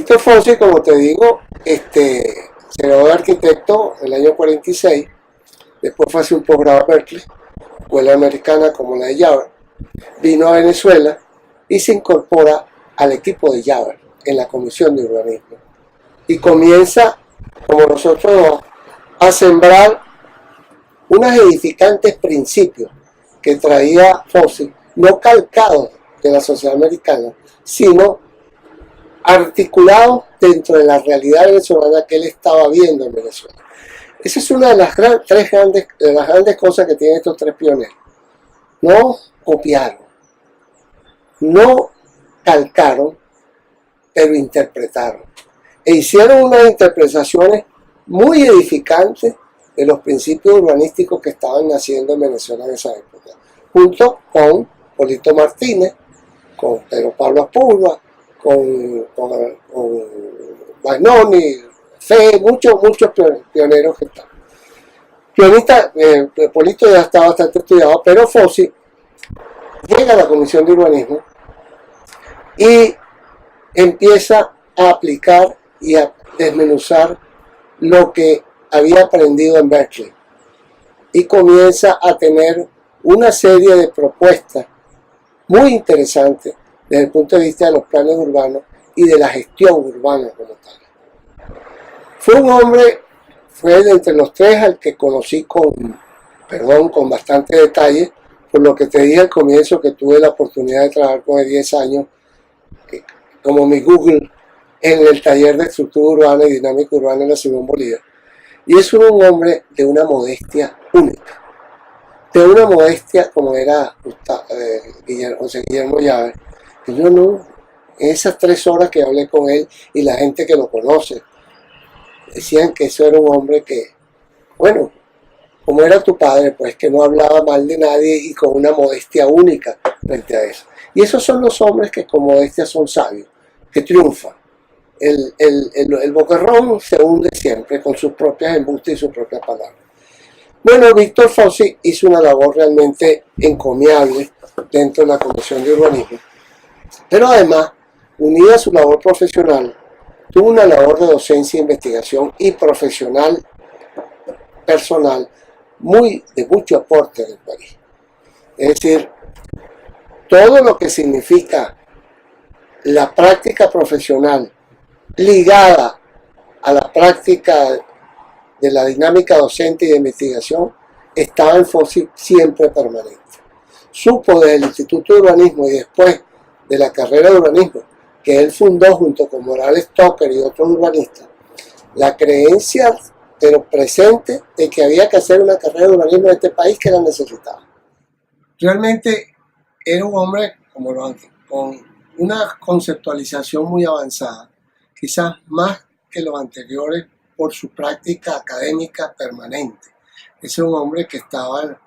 Víctor Fonsi, como te digo, se graduó de arquitecto en el año 46, después fue a hacer un posgrado a Berkeley, escuela americana como la de Javert, vino a Venezuela y se incorpora al equipo de Javert en la Comisión de Urbanismo y comienza, como nosotros, a sembrar unos edificantes principios que traía Fonsi, no calcados de la sociedad americana, sino articulados dentro de la realidad venezolana que él estaba viendo en Venezuela. Esa es una de las grandes cosas que tienen estos tres pioneros. No copiaron, no calcaron, pero interpretaron. E hicieron unas interpretaciones muy edificantes de los principios urbanísticos que estaban naciendo en Venezuela en esa época, junto con Polito Martínez, con Pedro Pablo Apurba, con Magnoni, Fe, muchos pioneros que están. Polito ya está bastante estudiado, pero Fonsi llega a la Comisión de Urbanismo y empieza a aplicar y a desmenuzar lo que había aprendido en Berkeley y comienza a tener una serie de propuestas muy interesantes desde el punto de vista de los planes urbanos y de la gestión urbana como tal. Fue de entre los tres al que conocí con bastante detalle, por lo que te dije al comienzo que tuve la oportunidad de trabajar con él 10 años, como mi Google, en el taller de estructura urbana y dinámica urbana en la Simón Bolívar. Y es un hombre de una modestia única, de una modestia como era José Guillermo Llave, que yo no, en esas 3 horas que hablé con él y la gente que lo conoce, decían que eso era un hombre que, bueno, como era tu padre, pues que no hablaba mal de nadie y con una modestia única frente a eso. Y esos son los hombres que con modestia son sabios, que triunfan. El boquerrón se hunde siempre con sus propias embustes y sus propias palabras. Bueno, Víctor Fonsi hizo una labor realmente encomiable dentro de la Comisión de Urbanismo, pero además, unida a su labor profesional, tuvo una labor de docencia, investigación y profesional personal de mucho aporte en el país. Es decir, todo lo que significa la práctica profesional ligada a la práctica de la dinámica docente y de investigación estaba en Fonsi siempre permanente. Supo desde el Instituto de Urbanismo y después de la carrera de urbanismo que él fundó junto con Morales Tucker y otros urbanistas, la creencia pero presente de que había que hacer una carrera de urbanismo en este país que la necesitaba. Realmente era un hombre con una conceptualización muy avanzada, quizás más que los anteriores por su práctica académica permanente. Es un hombre que estaba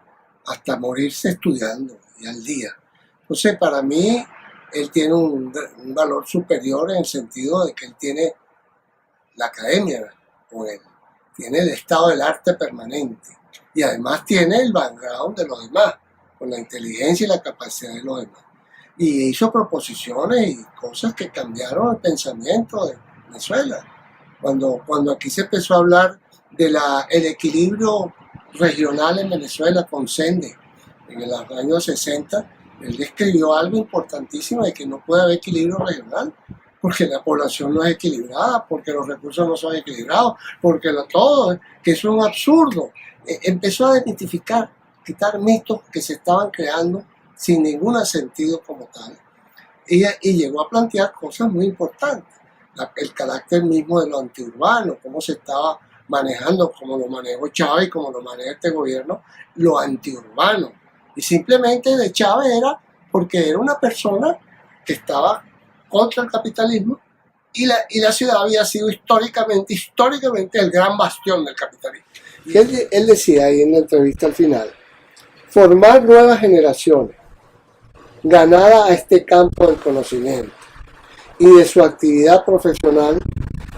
hasta morirse estudiando y al día. Entonces, para mí, él tiene un valor superior en el sentido de que él tiene la academia con él, tiene el estado del arte permanente y además tiene el background de los demás, con la inteligencia y la capacidad de los demás. Y hizo proposiciones y cosas que cambiaron el pensamiento de Venezuela. Cuando aquí se empezó a hablar del equilibrio regional en Venezuela con Sende, en los años 60, él describió algo importantísimo de que no puede haber equilibrio regional, porque la población no es equilibrada, porque los recursos no son equilibrados, porque todo, que es un absurdo. Empezó a desmitificar, quitar mitos que se estaban creando sin ningún sentido como tal. Y llegó a plantear cosas muy importantes. El carácter mismo de lo antiurbano, cómo se estaba manejando, como lo manejó Chávez y como lo maneja este gobierno, lo antiurbano. Y simplemente de Chávez era porque era una persona que estaba contra el capitalismo y la ciudad había sido históricamente el gran bastión del capitalismo. Y él decía ahí en la entrevista al final, formar nuevas generaciones ganadas a este campo del conocimiento y de su actividad profesional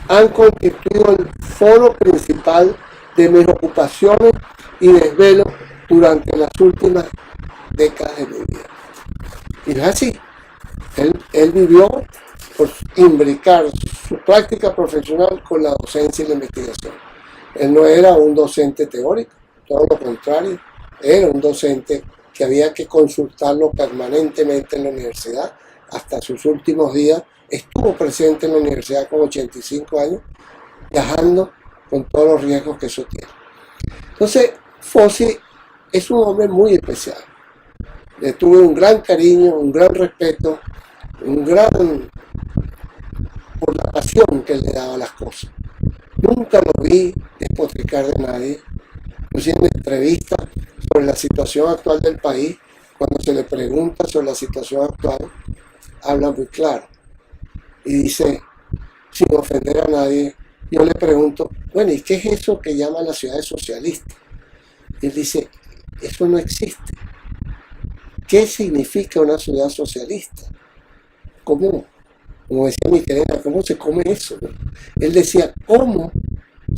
han constituido el foro principal de mis ocupaciones y desvelos durante las últimas décadas de mi vida. Y es así. Él vivió por imbricar su práctica profesional con la docencia y la investigación. Él no era un docente teórico, todo lo contrario, era un docente que había que consultarlo permanentemente en la universidad. Hasta sus últimos días estuvo presente en la universidad con 85 años, viajando con todos los riesgos que eso tiene. Entonces, Fossi es un hombre muy especial. Le tuve un gran cariño, un gran respeto, por la pasión que él le daba a las cosas. Nunca lo vi despotricar de nadie. Inclusive en entrevistas sobre la situación actual del país, cuando se le pregunta sobre la situación actual, habla muy claro. Y dice, sin ofender a nadie, yo le pregunto, bueno, ¿y qué es eso que llaman las ciudades socialistas? Y él dice, eso no existe. ¿Qué significa una ciudad socialista? ¿Cómo? Como decía Miquelena, ¿cómo se come eso? ¿No? Él decía, ¿cómo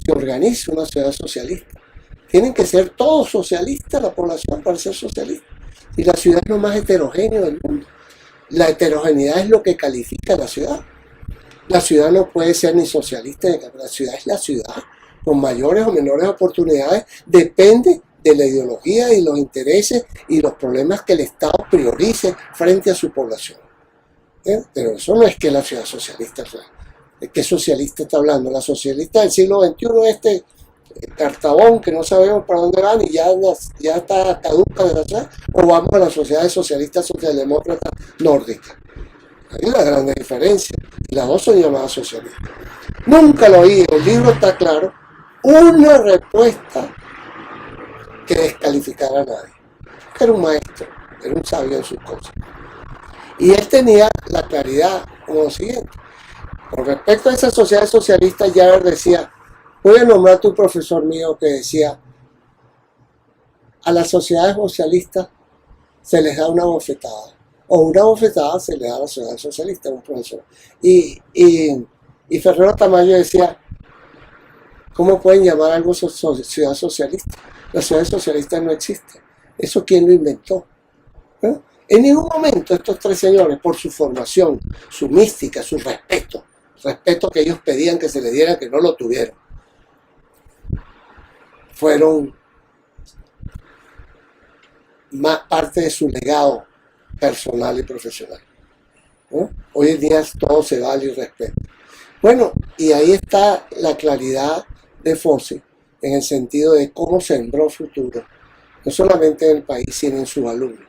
se organiza una ciudad socialista? Tienen que ser todos socialistas la población para ser socialista. Y la ciudad es lo más heterogéneo del mundo. La heterogeneidad es lo que califica a la ciudad. La ciudad no puede ser ni socialista, la ciudad es la ciudad, con mayores o menores oportunidades, depende de la ideología y los intereses y los problemas que el Estado priorice frente a su población. Pero eso no es que la ciudad socialista, ¿de qué socialista está hablando? La socialista del siglo XXI, Cartabón, que no sabemos para dónde van y ya está caduca de la ciudad, o vamos a las sociedades socialistas socialdemócratas nórdicas. Hay una gran diferencia, y las dos son llamadas socialistas. Nunca lo oí, el libro está claro, una respuesta que descalificara a nadie. Era un maestro, era un sabio en sus cosas. Y él tenía la claridad como lo siguiente. Con respecto a esa sociedad socialista, Javer decía, voy a nombrar a un profesor mío que decía, a las sociedades socialistas se les da una bofetada, o una bofetada se le da a la sociedad socialista, un profesor. Y Ferrero Tamayo decía, ¿cómo pueden llamar algo ciudad socialista? La ciudad socialista no existe. ¿Eso quién lo inventó? ¿No? En ningún momento estos tres señores, por su formación, su mística, su respeto que ellos pedían que se les diera, que no lo tuvieron, fueron más parte de su legado personal y profesional. ¿No? Hoy en día todo se vale y respeta. Bueno, y ahí está la claridad de Fossi en el sentido de cómo sembró futuro, no solamente en el país, sino en sus alumnos.